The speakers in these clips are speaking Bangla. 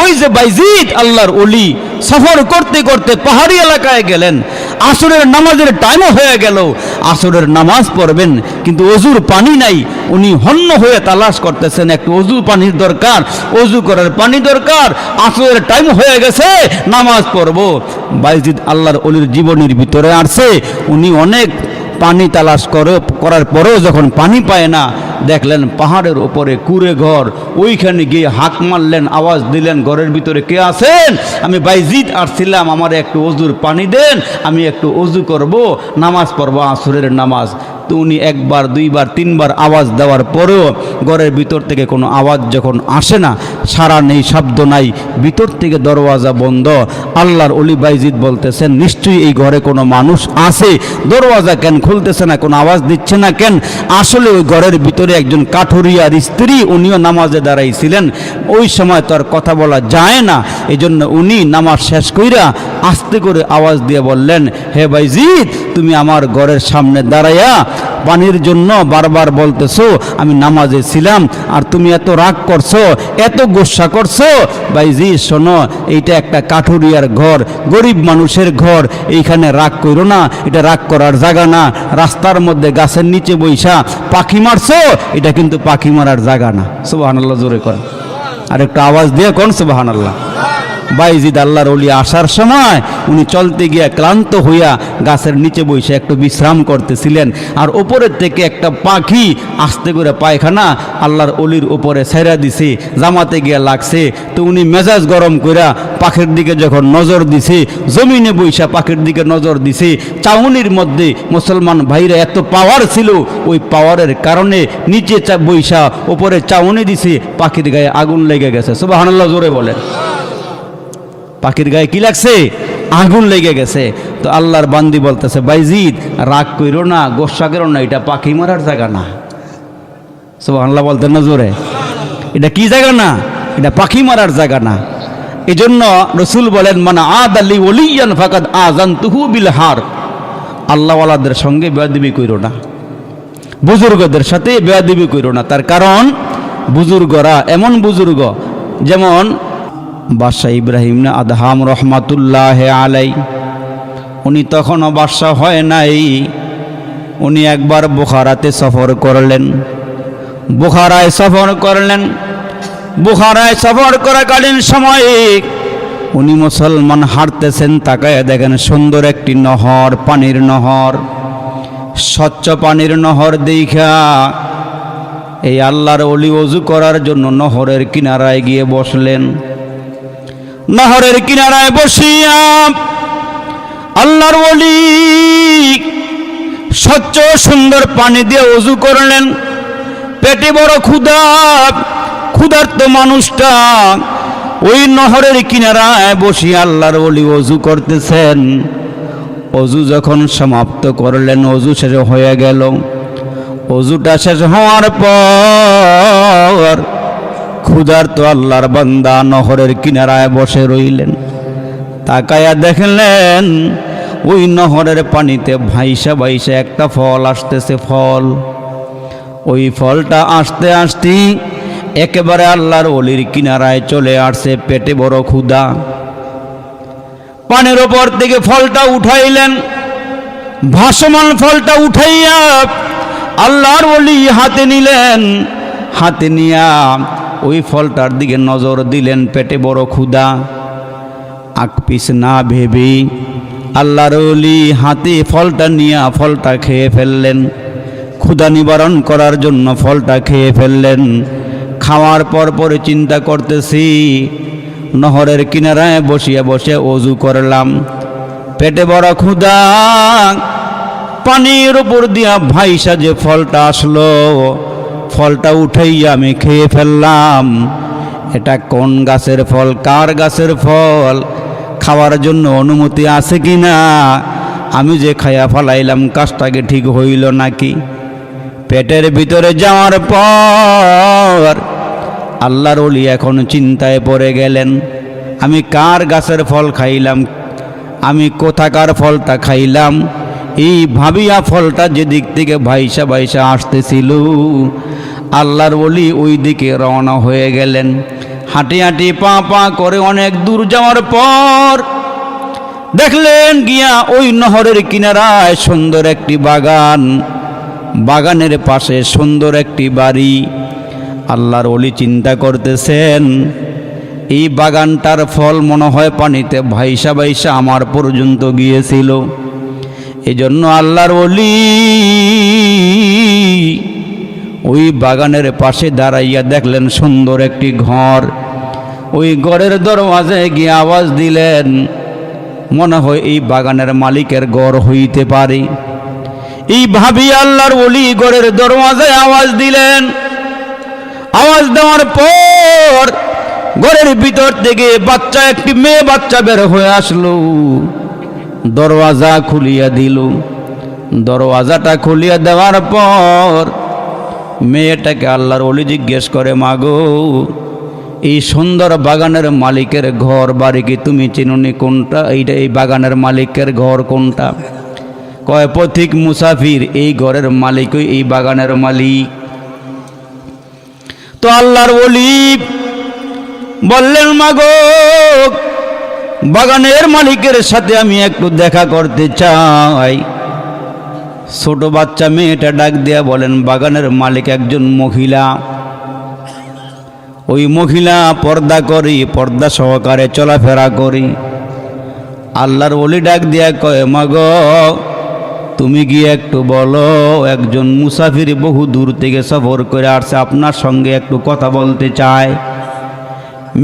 ওই যে বাইজিদ আল্লাহর ওলি সফর করতে করতে পাহাড়ি এলাকায় গেলেন, আসরের নামাজের টাইমও হয়ে গেল, আসরের নামাজ পড়বেন কিন্তু অজুর পানি নাই। উনি হন্য হয়ে তালাশ করতেছেন, একটু অজু পানির দরকার, অজু করার পানি দরকার, আসরের টাইম হয়ে গেছে, নামাজ পড়বো। বাইজিদ আল্লাহর ওলির জীবনের ভিতরে আসছে, উনি অনেক পানি তালাশ করার পরেও যখন পানি পায় না, দেখলেন পাহাড়ের উপরে কুড়ে ঘর, ওইখানে গিয়ে হাঁক মারলেন, আওয়াজ দিলেন, ঘরের ভিতরে কে আছেন? আমি বাইজিদ আসছিলাম, আমার একটু অজুর পানি দেন, আমি একটু অজু করব, নামাজ পড়বো আসরের নামাজ। তো উনি একবার দুইবার তিনবার আওয়াজ দেওয়ার পরেও ঘরের ভিতর থেকে কোনো আওয়াজ যখন আসে না, সাড়া নেই, শব্দ নাই, ভিতর থেকে দরওয়াজা বন্ধ। আল্লাহর ওলি বাইজিদ বলতেছেন, নিশ্চয়ই এই ঘরে কোনো মানুষ আছে, দরওয়াজা কেন খুলতেছে না, কোনো আওয়াজ দিচ্ছে না কেন? আসলে ওই ঘরের ভিতরে একজন কাঠুরিয়ার স্ত্রী, উনিও নামাজে দাঁড়াইছিলেন। ওই সময় তো আর কথা বলা যায় না, এই জন্য উনি নামাজ শেষ কইরা আস্তে করে আওয়াজ দিয়ে বললেন, হে বাইজিদ, তুমি আমার ঘরের সামনে দাঁড়াইয়া পানির জন্য বারবার বলতেছো, আমি নামাজে ছিলাম, আর তুমি এত রাগ করছো, এত গোসা করছো। বাইজিদ শোনো, এইটা একটা কাঠুরিয়ার ঘর, গরিব মানুষের ঘর, এইখানে রাগ করো না, এটা রাগ করার জায়গা না। রাস্তার মধ্যে গাছের নিচে বইসা পাখি মারছো, এটা কিন্তু পাখি মারার জায়গা না। সুবহানাল্লাহ, জোরে কর, আর একটু আওয়াজ দিয়ে কোন সুবহানাল্লাহ। বাইজিদ আল্লাহর ওলি আসার সময় উনি চলতে গিয়ে ক্লান্ত হইয়া গাছের নিচে বসে একটু বিশ্রাম করতেছিলেন, আর উপরের থেকে একটা পাখি আস্তে করে পায়খানা আল্লাহর ওলির উপরে ছেড়া দিছে, জামাতে গিয়ে লাগছে। তো উনি মেজাজ গরম কইরা পাখির দিকে যখন নজর দিছে, জমিনে বইসা পাখির দিকে নজর দিছে, চাউনির মধ্যে মুসলমান ভাইরা এত পাওয়ার ছিল, ওই পাওয়ারের কারণে নিচে বইসা উপরে চাউনি দিছে, পাখির গায়ে আগুন লেগে গেছে। সুবহানাল্লাহ, জোরে বলেন। পাখির গায়ে কি লাগছে? আগুন লেগে গেছে। তো আল্লাহর বান্দি বলতেছে, বাইজিদ রাগ কইরো না, গোসা করো না, এটা পাখি মারার জায়গা না। সুবহানাল্লাহ বলতেন না জোরে? এটা কি জায়গা না? এটা পাখি মারার জায়গা না। এই জন্য রসুল বলেন, মান আদালি ওলিয়ান ফাকাদ আযানতুহু বিল হারব। আল্লাহওয়ালাদের সঙ্গে বেয়াদবি কইরো না, বুজুর্গদের সাথে বেয়াদবি কইরো না। তার কারণ বুজুর্গরা এমন বুজুর্গ, যেমন বাদশাহ ইব্রাহিম না আদহাম রহমাতুল্লাহ আলাই, উনি তখনও বাদশাহ হয় নাই। উনি একবার বুখারাতে সফর করলেন, বুখারায় সফর করলেন। বুখারায় সফর করাকালীন সময়ে উনি মুসলমান হাঁটতেছেন, তাকায় দেখেন সুন্দর একটি নহর, পানির নহর, স্বচ্ছ পানির নহর দেখা এই আল্লাহর ওলি ওযু করার জন্য নহরের কিনারায় গিয়ে বসলেন। নহরের কিনারায় বসিয়া আল্লাহর ওলি স্বচ্ছ সুন্দর পানি দিয়ে ওযু করলেন। পেটে বড় ক্ষুধা, ক্ষুধার্ত মানুষটা ওই নহরের কিনারায় বসিয়া আল্লাহর ওলি ওযু করতেছেন। ওযু যখন সমাপ্ত করলেন, ওযু শেষ হয়ে গেল। ওযুটা শেষ হওয়ার পর ক্ষুধার্ত আল্লাহর বান্দা নহরের কিনারায় বসে রইলেন। তাকায়া দেখলেন ওই নহরের পানিতে ভাইসা ভাইসা একটা ফল আসতেছে। ফল, ওই ফলটা আসতে আসতে একেবারে আল্লাহর ওলির কিনারায় চলে আসছে। পেটে বড় ক্ষুধা, পানির ওপর থেকে ফলটা উঠাইলেন। ভাসমান ফলটা উঠাইয়া আল্লাহর ওলি হাতে নিলেন। হাতে নিয়া ওই ফলটার দিকে নজর দিলেন। পেটে বড় ক্ষুধা, আকপিস না ভেবে আল্লাহর ওলি হাতে ফলটা নিয়ে ফলটা খেয়ে ফেললেন। ক্ষুধা নিবারণ করার জন্য ফলটা খেয়ে ফেললেন। খাওয়ার পর পরে চিন্তা করতেছি, নহরের কিনারায় বসিয়া বসে ওযু করলাম, পেটে বড় ক্ষুধা, পানির উপর দিয়া ভাইসা যে ফলটা আসলো, ফলটা উঠাইয়া আমি খেয়ে ফেললাম। এটা কোন গাছের ফল, কার গাছের ফল, খাওয়ার জন্য অনুমতি আছে কি না, আমি যে খাইয়া ফেলাইলাম কাজটাকে ঠিক হইল নাকি? পেটের ভিতরে যাওয়ার পর আল্লাহর ওলি এখন চিন্তায় পড়ে গেলেন, আমি কার গাছের ফল খাইলাম, আমি কোথাকার ফলটা খাইলাম। এই ভাবিয়া ফলটা যেদিক থেকে ভাইসা ভাইসা আসতেছিল, আল্লাহর ওলি ওই দিকে রওনা হয়ে গেলেন। হাঁটি হাঁটি পা পা করে অনেক দূর যাওয়ার পর দেখলেন গিয়া ওই নহরের কিনারায় সুন্দর একটি বাগান, বাগানের পাশে সুন্দর একটি বাড়ি। আল্লাহর ওলি চিন্তা করতেছেন, এই বাগানটার ফল মনে হয় পানিতে ভাইসা ভাইসা আমার পর্যন্ত গিয়েছিল। এজন্য আল্লাহর ওলি ওই বাগানের পাশে দাঁড়াইয়া দেখলেন সুন্দর একটি ঘর। ওই ঘরের দরওয়াজায় গিয়ে আওয়াজ দিলেন, মনে হয় এই বাগানের মালিকের ঘর হইতে পারে। এই ভাবি আল্লাহর ওলি ঘরের দরওয়াজায় আওয়াজ দিলেন। আওয়াজ দেওয়ার পর ঘরের ভিতর থেকে বাচ্চা, একটি মেয়ে বাচ্চা বের হয়ে আসলো। দরওয়াজা খুলিয়া দিল। দরওয়াজাটা খুলিয়া দেওয়ার পর মেয়েটাকে আল্লাহর ওলি জিজ্ঞেস করে, মাগো এই সুন্দর বাগানের মালিকের ঘর বাড়ি কি তুমি চিনুনি? কোনটা এইটা? এই বাগানের মালিকের ঘর কোনটা? কয় পথিক মুসাফির, এই ঘরের মালিকই এই বাগানের মালিক। তো আল্লাহর ওলি বললেন, মাগো বাগানের মালিকের সাথে আমি একটু দেখা করতে চাই। ছোট বাচ্চা মেয়েটা ডাক দিয়া বলেন, বাগানের মালিক একজন মহিলা। ওই মহিলা পর্দা করি, পর্দা সহকারে চলাফেরা করি। আল্লাহর ওলি ডাক দিয়া কয়, মাগো তুমি গিয়ে একটু বলো, একজন মুসাফির বহু দূর থেকে সফর করে আসছে, আপনার সঙ্গে একটু কথা বলতে চায়।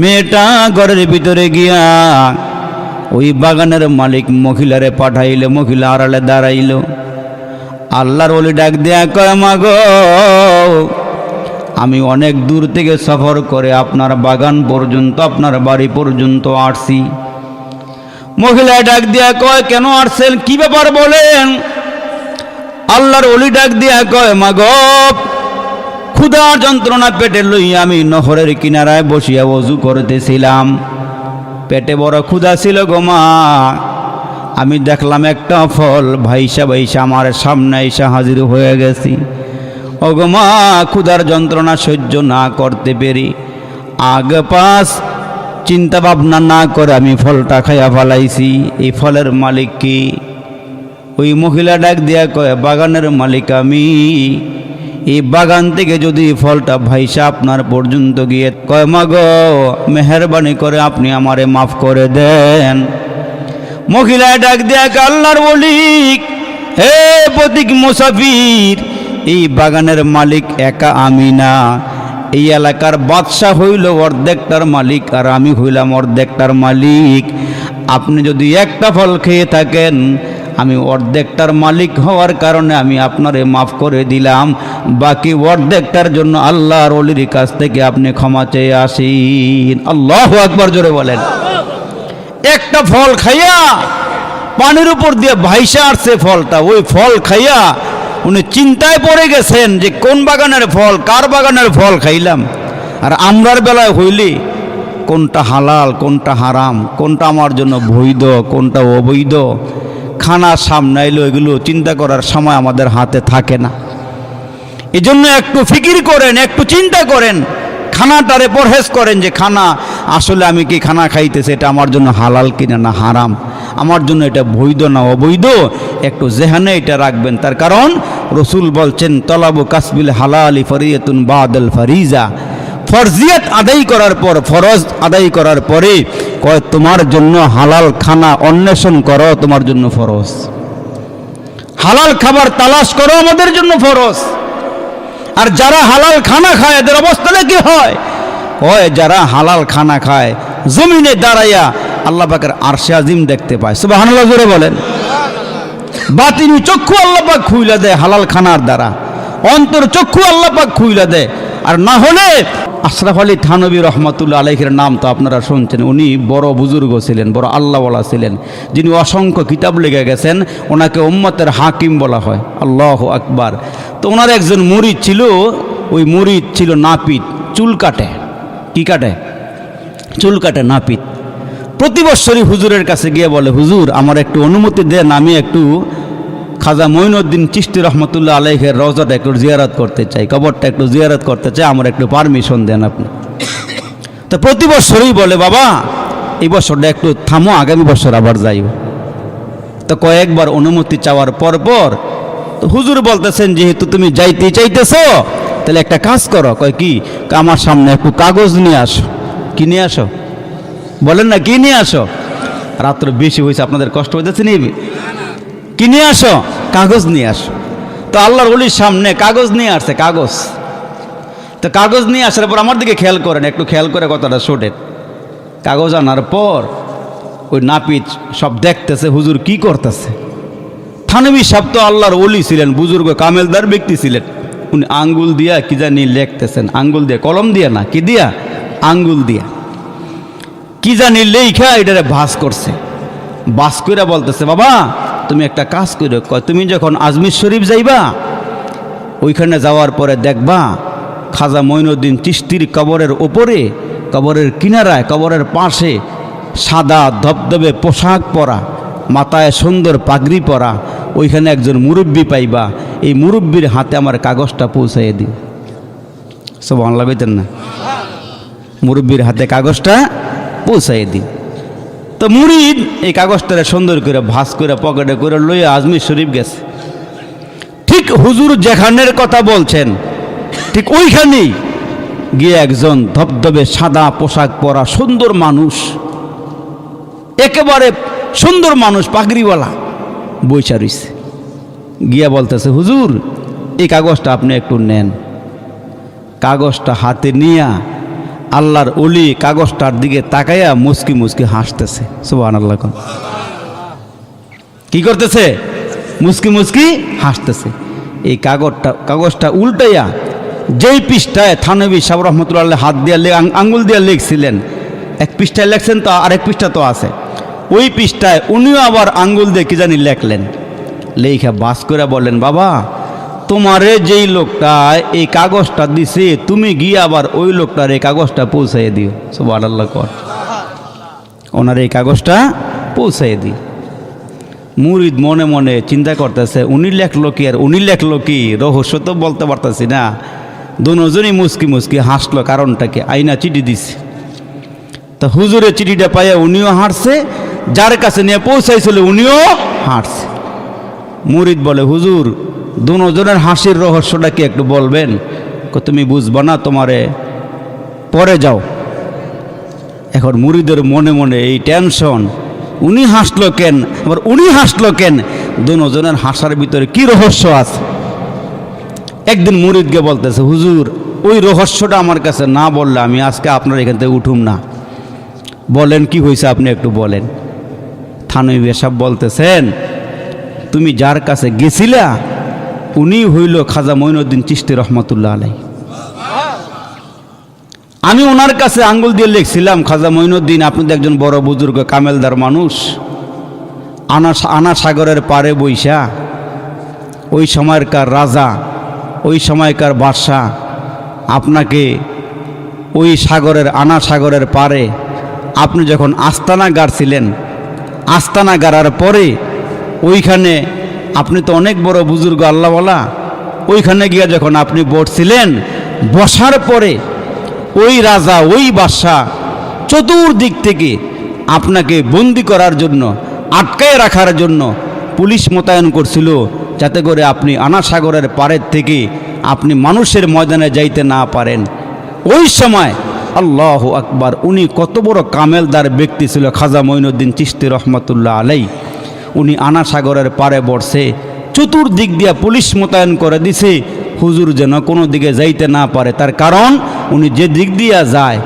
মেয়েটা ঘরের ভিতরে গিয়া ওই বাগানের মালিক মহিলারে পাঠাইলে, মহিলা আড়ালে দাঁড়াইল। আল্লাহর ওলি ডাক দেয়া কয়, মাগো আমি অনেক দূর থেকে সফর করে আপনার বাগান পর্যন্ত, আপনার বাড়ি পর্যন্ত আসছি। মহিলা ডাক দেয়া কয়, কেন আসছেন, কি ব্যাপার বলেন? আল্লাহর ওলি ডাক দেয়া কয়, মাগো ক্ষুধা যন্ত্রণা পেটে লইয়া আমি নহরের কিনারায় বসিয়া ওযু করতেছিলাম। পেটে বড় ক্ষুধা ছিল গো মা। আমি দেখলাম একটা ফল ভাইসা ভাইসা আমার সামনে এসে হাজির হয়ে গেছি। ও গো মা, ক্ষুধার যন্ত্রণা সহ্য না করতে পেরে আগে পাশ চিন্তা ভাবনা না করে আমি ফলটা খাইয়া ফেলাইছি। এই ফলের মালিক কি? ওই মহিলা ডাক দিয়া কয়, বাগানের মালিক আমি। এই বাগান থেকে যদি ফলটা ভাইসা আপনার পর্যন্ত গিয়ে, কয় মাগো মেহেরবানি করে আপনি আমারে মাফ করে দেন। মহিলা ডাক দিয়া কয়, আল্লাহর ওলি, হে পথিক মুসাফির, এই বাগানের মালিক একা আমি না, এই এলাকার বাদশাহ হইল অর্ধেকটার মালিক আর আমি হইলাম অর্ধেকটার মালিক। আপনি যদি একটা ফল খেয়ে থাকেন, আমি অর্ধেকটার মালিক হওয়ার কারণে আমি আপনারে মাফ করে দিলাম। বাকি অর্ধেকটার জন্য আল্লাহর ওলির কাছ থেকে আপনি ক্ষমা চেয়ে আসেন। আল্লাহু আকবার, জোরে বলেন। একটা ফল খাইয়া পানির উপর দিয়ে ভাইসা আসছে ফলটা। ওই ফল খাইয়া উনি চিন্তায় পড়ে গেছেন যে কোন বাগানের ফল, কার বাগানের ফল খাইলাম। আর আমরার বেলায় হইলি কোনটা হালাল, কোনটা হারাম, কোনটা আমার জন্য বৈধ, কোনটা অবৈধ, খানা সামনে এলো, এগুলো চিন্তা করার সময় আমাদের হাতে থাকে না। এজন্য একটু ফিকির করেন, একটু চিন্তা করেন, খানাটারে পরহেজ করেন যে খানা আসলে আমি কি খানা খাইতেছি, এটা আমার জন্য হালাল কিনা না হারাম, আমার জন্য এটা বৈধ না অবৈধ, একটু জেহানে এটা রাখবেন। তার কারণ রসুল বলছেন, তলাবু কাসবিল হালালি ফরিয়াতুন বাদাল ফরিজা। ফরজিয়াত আদায় করার পর, ফরজ আদায় করার পরে কয় তোমার জন্য হালাল খানা অন্বেষণ করো, তোমার জন্য ফরজ। হালাল খাবার তালাশ করো, আমাদের জন্য ফরজ। আর যারা হালাল খানা খায় এদের অবস্থাটা কি হয়? ওই যারা হালাল খানা খায় জমিনে দাঁড়াইয়া আল্লাহ পাকের আরশে আজিম দেখতে পায়। সুবহানাল্লাহ, জোরে বলেন। বাতিনি চক্ষু আল্লাহ পাক খুইলা দেয় হালাল খানার দ্বারা, অন্তর চক্ষু আল্লাহ পাক খুইলা দেয়। আর না হলে আশরাফ আলী থানভী রহমাতুল্লাহ আলাইহির নাম তো আপনারা শুনছেন। উনি বড় বুজুর্গ ছিলেন, বড় আল্লাহওয়ালা ছিলেন, যিনি অসংখ্য কিতাব লিখে গেছেন। ওনাকে উম্মতের হাকিম বলা হয়। আল্লাহু আকবার। তো ওনার একজন মুরিদ ছিল, ওই মুরিদ ছিল নাপিত, চুল কাটে। কি কাটে? চুল কাটে, নাপিত। প্রতি বৎসরই হুজুরের কাছে গিয়ে বলে, হুজুর আমার একটু অনুমতি দেন, আমি একটু খাজা মঈনুদ্দিন চিশতি রহমতুল্লাহ আলাইহির রওজাটা একটু জিয়ারত করতে চাই, কবরটা একটু জিয়ারত করতে চাই, আমার একটু পারমিশন দেন আপনি। তো প্রতি বছরই বলে, বাবা এই বছরটা একটু থামো, আগামী বছর আবার যাইও। তো কয়েকবার অনুমতি চাওয়ার পর পর তো হুজুর বলতেছেন, যেহেতু তুমি যাইতে চাইতেছ তাহলে একটা কাজ করো। কয় কি? আমার সামনে একটু কাগজ নিয়ে আসো। কি নিয়ে আসো? বলেন না, কি নিয়ে আসো? রাত্র বেশি হয়েছে, আপনাদের কষ্ট হইতেছে নি? কি নিয়ে আসো? কাগজ নিয়ে আসো। তো আল্লাহর ওলির সামনে কাগজ নিয়ে আসছে, কাগজ। তো কাগজ নিয়ে আসার পর আমার দিকে খেয়াল করেন, একটু খেয়াল করে কথাটা শোনেন। কাগজ আনার পর ওই নাপিত সব দেখতেছে হুজুর কি করতেছে। থানবী সাহেব তো আল্লাহর ওলি ছিলেন, বুজুর্গ কামেলদার ব্যক্তি ছিলেন। উনি আঙ্গুল দিয়া কি জানি লিখতেছেন, আঙ্গুল দিয়ে, কলম দিয়া না, কি দিয়া? আঙ্গুল দিয়া কি জানি লেখা এটারে ভাস করছে। ভাস করে বলতেছে, বাবা তুমি একটা কাজ করে, তুমি যখন আজমির শরীফ যাইবা, ওইখানে যাওয়ার পরে দেখবা খাজা মঈনুদ্দিন চিশতির কবরের ওপরে, কবরের কিনারায়, কবরের পাশে সাদা ধবধবে পোশাক পরা, মাথায় সুন্দর পাগড়ি পরা ওইখানে একজন মুরব্বী পাইবা। এই মুরব্বীর হাতে আমার কাগজটা পৌঁছাইয়ে দিও। সুবহানাল্লাহ কইতেন না? মুরব্বীর হাতে কাগজটা পৌঁছাইয়ে দিও। তো মুরিদ এই কাগজটারে সুন্দর করে ভাস করে পকেটে করে লইয়া আজমির শরীফ গেছে। ঠিক হুজুর যেখানের কথা বলছেন ঠিক ওইখানেই গিয়ে একজন ধবধবে সাদা পোশাক পরা সুন্দর মানুষ, একেবারে সুন্দর মানুষ, পাগড়িওয়ালা বইসা রইছে। গিয়া বলতেছে, হুজুর এই কাগজটা আপনি একটু নেন। কাগজটা হাতে নিয়া আল্লাহর ওলি কাগজটার দিকে তাকাইয়া মুস্কি মুস্কি হাসতেছে। সুবহানাল্লাহ। কি করতেছে? মুস্কি মুস্কি হাসতেছে। এই কাগজটা উল্টাইয়া যেই পৃষ্ঠায় থানবী সাহেব রহমতুল্লাহ হাত দিয়া আঙ্গুল দিয়া লিখছিলেন, এক পৃষ্ঠায় লেখছেন, তো আরেক পৃষ্ঠা তো আছে, ওই পৃষ্ঠায় উনিও আবার আঙ্গুল দিয়ে কি জানি লেখলেন। লেখা বাস করে বললেন, বাবা তোমারে যেই লোকটা এই কাগজটা দিছে, তুমি গিয়ে আবার ওই লোকটার এই কাগজটা পৌঁছাইয়ে দিও। সুবহানাল্লাহ। ওনার এই কাগজটা পৌঁছাইয়ে দিও। মুরিদ মনে মনে চিন্তা করতেছে, উনি লেখলো কি আর উনি লেখলো কি, রহস্য তো বলতে পারতেছি না। দুজনই মুস্কি মুস্কি হাসলো, কারণটা কি? আইনা চিঠি দিছে। তা হুজুরের চিঠিটা পাইয়া উনিও হাঁটছে, যার কাছে নিয়ে পৌঁছাইছিল উনিও হাঁটছে। মুরিদ বলে, হুজুর দুজনের হাসির রহস্যটা কি একটু বলবেন? তুমি বুঝবা না, তোমারে পরে যাও। এখন মুরিদের মনে মনে এই টেনশন, উনি হাসলো কেন, আবার উনি হাসলো কেন, দুজনের হাসার ভিতরে কি রহস্য আছে? একদিন মুরিদকে বলতেছে, হুজুর ওই রহস্যটা আমার কাছে না বললে আমি আজকে আপনার এখান থেকে উঠুম না। বলেন কি হয়েছে, আপনি একটু বলেন। থানবী সাহেব বলতেছেন, তুমি যার কাছে গেছিলা উনি হইল খাজা মঈনুদ্দিন চিশতি রহমতুল্লাহ আলাইহি। আমি ওনার কাছে আঙ্গুল দিয়ে লিখছিলাম, খাজা মঈনুদ্দিন আপনি তো একজন বড় বুজুর্গ কামেলদার মানুষ, আনা সাগরের পারে বৈশা ওই সময়কার রাজা, ওই সময়কার বাদশাহ আপনাকে ওই সাগরের আনা সাগরের পারে আপনি যখন আস্তানা গাড়ছিলেন, আস্তানা গাড়ার পরে ওইখানে আপনি তো অনেক বড় বুজুর্গ আল্লাহওয়ালা, ওইখানে গিয়ে যখন আপনি বসছিলেন, বসার পরে ওই রাজা ওই বাদশাহ চতুর্দিক থেকে আপনাকে বন্দি করার জন্য, আটকায় রাখার জন্য পুলিশ মোতায়েন করছিল, যাতে করে আপনি আনা সাগরের পাড়ের থেকে আপনি মানুষের ময়দানে যাইতে না পারেন। ওই সময় আল্লাহু আকবার, উনি কত বড় কামেলদার ব্যক্তি ছিল খাজা মঈনুদ্দিন চিশতি রহমতুল্লাহ আলাইহি। উনি আনা সাগরের পাড়ে বসে, চতুর্দিক দিয়া পুলিশ মোতায়েন করে দিছে, হুজুর যেন কোনো দিকে যাইতে না পারে। তার কারণ উনি যে দিক দিয়া যায়,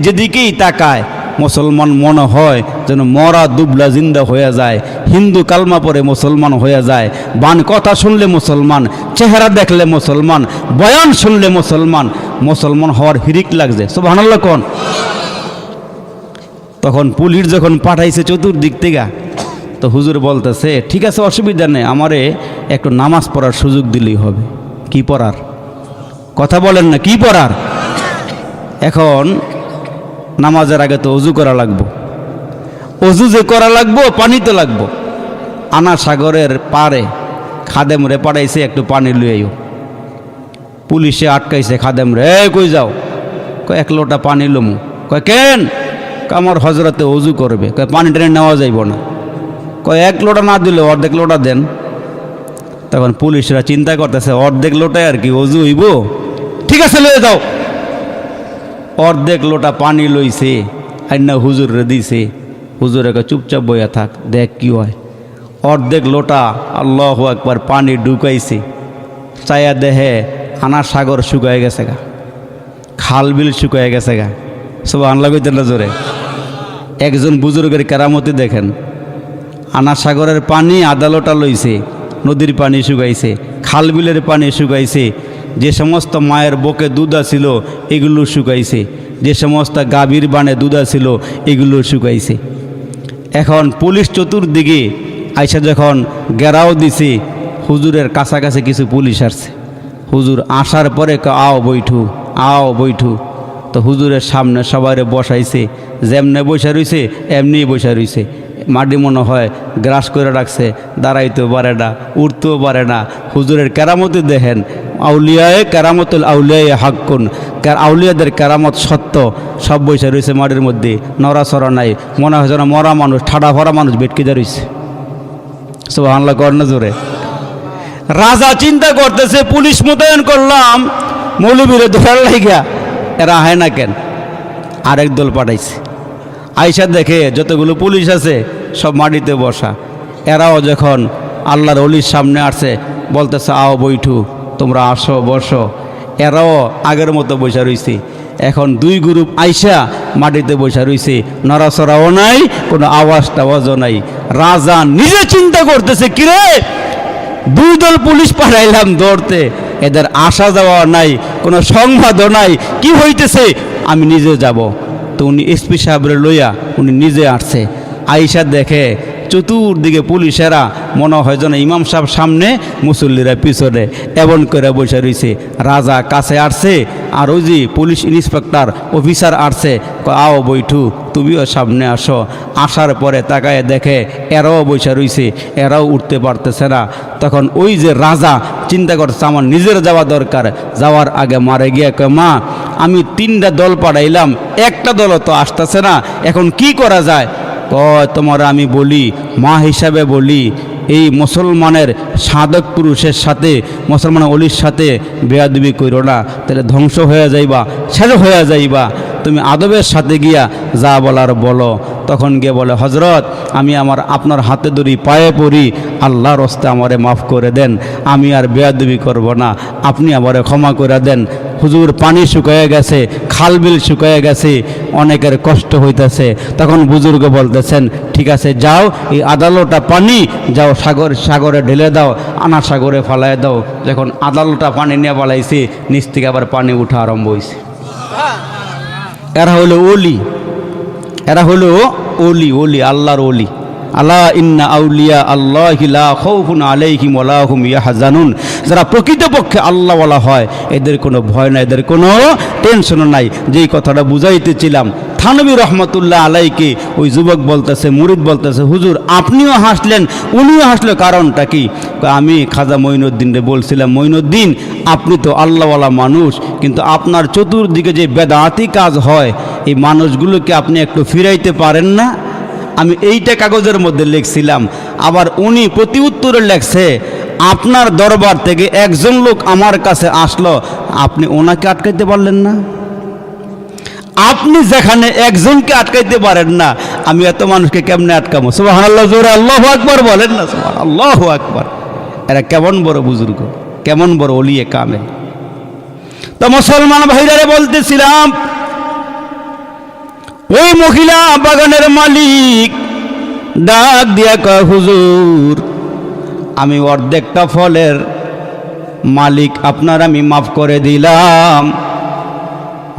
যেদিকেই তাকায় মুসলমান মনে হয় যেন মরা দুবলা জিন্দা হয়ে যায়। হিন্দু কালমা পরে মুসলমান হয়ে যায়, বান কথা শুনলে মুসলমান, চেহারা দেখলে মুসলমান, বয়ান শুনলে মুসলমান, মুসলমান হওয়ার হিরিক লাগছে। সুবহানাল্লাহ কোন। তখন পুলিশ যখন পাঠাইছে চতুর্দিক থেকে, তো হুজুর বলতেছে, ঠিক আছে অসুবিধা নেই, আমারে একটু নামাজ পড়ার সুযোগ দিলেই হবে। কি পড়ার কথা বলেন না, কি পড়ার? এখন নামাজের আগে তো অজু করা লাগবো, অজু যে করা লাগবো পানি তো লাগবো। আনা সাগরের পারে খাদেম রে পাঠাইছে, একটু পানি লইও। পুলিশে আটকাইছে খাদেম রে, কই যাও? এক লোটা পানি লমু। কয় কেন? আমার হজরতে অজু করবে। কয় পানি টেনে নেওয়া যাইব না। কয় 1 লোটা না দিলে অর্ধেক লোটা দেন। তখন পুলিশরা চিন্তা করতেছে অর্ধেক লোটায় আর কি অজু হইব, ঠিক আছে লয়ে যাও। অর্ধেক লোটা পানি লইছে আইনা হুজুরে দিছে। হুজুরে কয় চুপচাপ বইয়া থাক, দেখ কি হয়। অর্ধেক লোটা আল্লাহু আকবার পানি ঢুকাইছে, চায়া দেহে আনা সাগর শুকায় গেছে গা, খাল বিল শুকায় গেছে গা। সুবহানাল্লাহ কইতেন না জোরে? একজন বুজুর্গের কেরামতি দেখেন, আনা সাগরের পানি আধা লোটা লইছে, নদীর পানি শুকাইছে, খাল বিলের পানি শুকাইছে, যে সমস্ত মায়ের বুকে দুধ ছিল এগুলো শুকাইছে, যে সমস্ত গাভীর বানে দুধ ছিল এগুলো শুকাইছে। এখন পুলিশ চতুর্দিকে আইসা যখন ঘেরাও দিছে, হুজুরের কাছাকাছি কিছু পুলিশ আসছে। হুজুর আসার পরে আও বৈঠু, আও বৈঠু। তো হুজুরের সামনে সবাই বসাইছে, যেমনে বসে রইছে এমনি বসে রইছে। মাটি মনে হয় গ্রাস করে রাখছে, দাঁড়াইতেও পারে না, উঠতেও পারে না। হুজুরের কেরামতি দেখেন, আউলিয়ায়ে কেরামতুল আউলিয়ায়ে হাক্কুন, আউলিয়াদের কেরামত সত্য। সব বসে রয়েছে মাটির মধ্যে, নড়াচড়া নাই, মনে হয় যেন মরা মানুষ, ঠাডা ভরা মানুষ বেটকিতে রয়েছে। সুবহানাল্লাহ কর না জোরে? রাজা চিন্তা করতেছে পুলিশ মোতায়েন করলাম মৌলবীরে ধরার লাইগা, এরা হয় না কেন? আরেক দল পাঠাইছে। আইসা দেখে যতগুলো পুলিশ আছে সব মাটিতে বসা। এরাও যখন আল্লাহর অলির সামনে আসছে বলতেছে আও বৈঠু, তোমরা আসো বসো। এরাও আগের মতো বসা রইছে। এখন 2 গ্রুপ আইসা মাটিতে বসা রইছে, নড়াচড়াও নাই, কোনো আওয়াজ টাওয়াজও নাই। রাজা নিজে চিন্তা করতেছে কিরে 2 দল পুলিশ পাঠাইলাম ধরতে, এদের আসা যাওয়া নাই, কোনো সংবাদও নাই, কি হইতেছে? আমি নিজে যাব। তো উনি এসপি সাহেবরে লইয়া উনি নিজে আসছে। আইসা দেখে চতুর্দিকে পুলিশেরা, মনে হয় যেন ইমাম সাহেব সামনে মুসল্লিরা পিছনে, এমন করে বসে রয়েছে। রাজা কাছে আসছে, আর ওই যে পুলিশ ইন্সপেক্টর অফিসার আসছে, আও বৈঠু তুমিও সামনে আসো। আসার পরে তাকায় দেখে এরাও বসে রয়েছে, এরাও উঠতে পারতেছে না। তখন ওই যে রাজা চিন্তা করছে আমার নিজের যাওয়া দরকার। যাওয়ার আগে মারে গিয়ে কয় মা, আমি 3টা দল পাঠাইলাম, একটা দলও তো আসতেছে না, এখন কি করা যায়? কয় তোমার আমি বলি, মা হিসাবে বলি, এই মুসলমানের সাধক পুরুষের সাথে, মুসলমানের অলির সাথে বেয়াদবি করো না, তাহলে ধ্বংস হয়ে যাইবা, শেষ হয়ে যাইবা। তুমি আদবের সাথে গিয়া যা বলার বলো। তখন গিয়ে বলে হজরত আমি আপনার হাতে ধরি, পায়ে পড়ি, আল্লাহর হস্তে আমারে মাফ করে দেন, আমি আর বেয়াদবি করব না, আপনি আমারে ক্ষমা করে দেন। হুজুর পানি শুকিয়ে গেছে, খাল বিল শুকিয়ে গেছে, অনেকের কষ্ট হইতেছে। তখন বুজুর্গ বলতেছেন ঠিক আছে যাও, এই আদালটা পানি যাও সাগরে ঢেলে দাও, আনা সাগরে ফালায় দাও। যখন আদালটা পানি নিয়ে পালাইছে, নিচ থেকে আবার পানি উঠা আরম্ভ হয়েছে। এরা হলো ওলি, এরা হলো ওলি, ওলি আল্লাহর ওলি। আল্লাহ ইন্না আউলিয়া আল্লাহি লা খাউফুন আলাইহিম ওয়া লা হুম ইয়াহজানুন। যারা প্রকৃতপক্ষে আল্লাহওয়ালা হয় এদের কোনো ভয় নাই, এদের কোনো টেনশন নাই। যেই কথাটা বুঝাইতেছিলাম, থানবী রহমতুল্লাহ আলাইকে ওই যুবক বলতেছে, মুরিদ বলতেছে হুজুর আপনিও হাসলেন উনিও হাসলো, কারণটা কি? আমি খাজা মঈনুদ্দিনরে বলছিলাম, মঈনুদ্দিন আপনি তো আল্লাহওয়ালা মানুষ, কিন্তু আপনার চতুর্দিকে যে বেদাতি কাজ হয় এই মানুষগুলোকে আপনি একটু ফিরাইতে পারেন না? আমি এইটা কাগজের মধ্যে লিখছিলাম। আবার উনি প্রতি উত্তরে লেখছে, আপনার দরবার থেকে একজন লোক আমার কাছে আসলো, আপনি ওনাকে আটকাইতে পারলেন না? আপনি যেখানে একজনকে আটকাইতে পারেন না, আমি এত মানুষকে কেমনে আটকাবো? সুবহানাল্লাহ, জোরে আল্লাহু আকবার বলেন না? আল্লাহু আকবার। এরা কেমন বড় বুজুর্গ, কেমন বড় ওলিয়ে কামেল। তো মুসলমান ভাইরারে বলতেছিলাম, ওই মহিলা বাগানের মালিক ডাক দিয়া কয় হুজুর আমি অর্ধেকটা ফলের মালিক আপনার আমি মাফ করে দিলাম,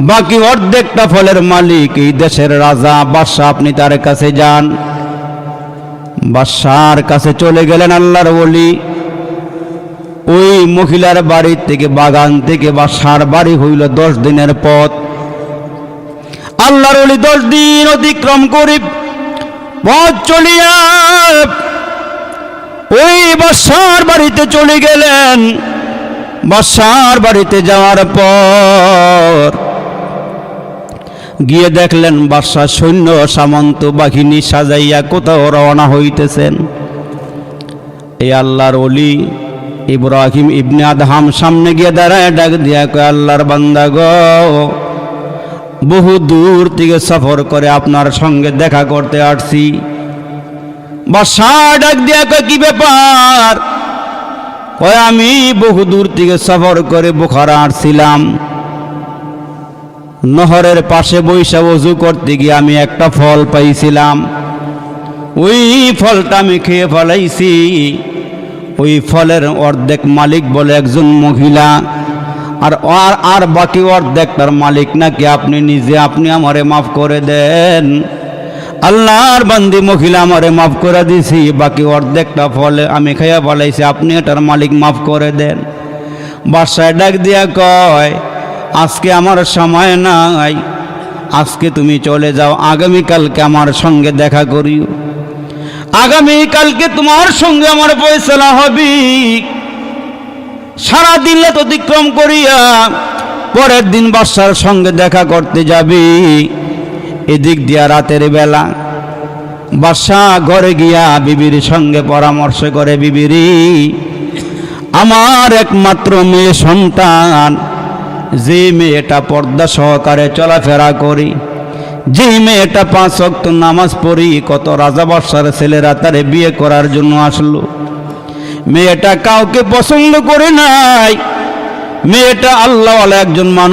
বাকি অর্ধেকটা ফলের মালিক এই দেশের রাজা বাদশা, আপনি তার কাছে যান। বাদশার কাছে চলে গেলেন আল্লাহর ওলি। ওই মহিলার বাড়ি থেকে, বাগান থেকে বাদশার বাড়ি হইল 10 দিনের পথ। আল্লাহর ওলি 10 দিন অতিক্রম করে পথ চলিয়া ওই বাদশার বাড়িতে চলে গেলেন। বাদশার বাড়িতে যাওয়ার পর গিয়ে দেখলেন বাদশাহ সৈন্য সামন্ত বাহিনী সাজাইয়া কোথাও রওনা হইতেছেন। এই আল্লাহর ওলি ইব্রাহিম ইবনে আদহাম সামনে গিয়ে দাঁড়ায় ডাক দিয়া কয়, আল্লাহর বান্দা গো, বহু দূর থেকে সফর করে আপনার সঙ্গে দেখা করতে আসছি। বাদশাহ ডাক দিয়া কয়, কি ব্যাপার? কয়, আমি বহু দূর থেকে সফর করে বুখারা আসছিলাম, নহরের পাশে বৈশা ওযু করতে গিয়ে আমি একটা ফল পাইছিলাম, ওই ফলটা আমি খেয়ে ফেলাইছি। ওই ফলের অর্ধেক মালিক বলে একজন মহিলা, আর বাকি অর্ধেকটার মালিক নাকি আপনি নিজে। আপনি আমারে মাফ করে দেন। আল্লাহর বান্দি মহিলা আমারে মাফ করে দিছি, বাকি অর্ধেকটা ফলে আমি খাইয়া ফেলাইছি, আপনি এটার মালিক মাফ করে দেন। বাদশাহ ডাক দিয়া কয়, আজকে আমার সময় নাই, আজকে তুমি চলে যাও, আগামীকালকে আমার সঙ্গে দেখা করিও। আগামীকালকে তোমার সঙ্গে আমার ফয়সালা হবে। সারাদিন রাত অতিক্রম করিয়া পরের দিন বাদশার সঙ্গে দেখা করতে যাবি। এদিক দিয়া রাতের বেলা বাদশা ঘরে গিয়া বিবির সঙ্গে পরামর্শ করে, বিবিরি, আমার একমাত্র মেয়ে সন্তান, যে মেয়েটা পর্দা সহকারে চলাফেরা করি, যে মেয়েটা 5 ওয়াক্ত নামাজ পড়ি, কত রাজা বাদশার ছেলেরা তারে বিয়ে করার জন্য আসলো, মেয়েটা কাউকে পছন্দ করে নাই, মেয়েটা আল্লাহওয়ালা একজন মানুষ।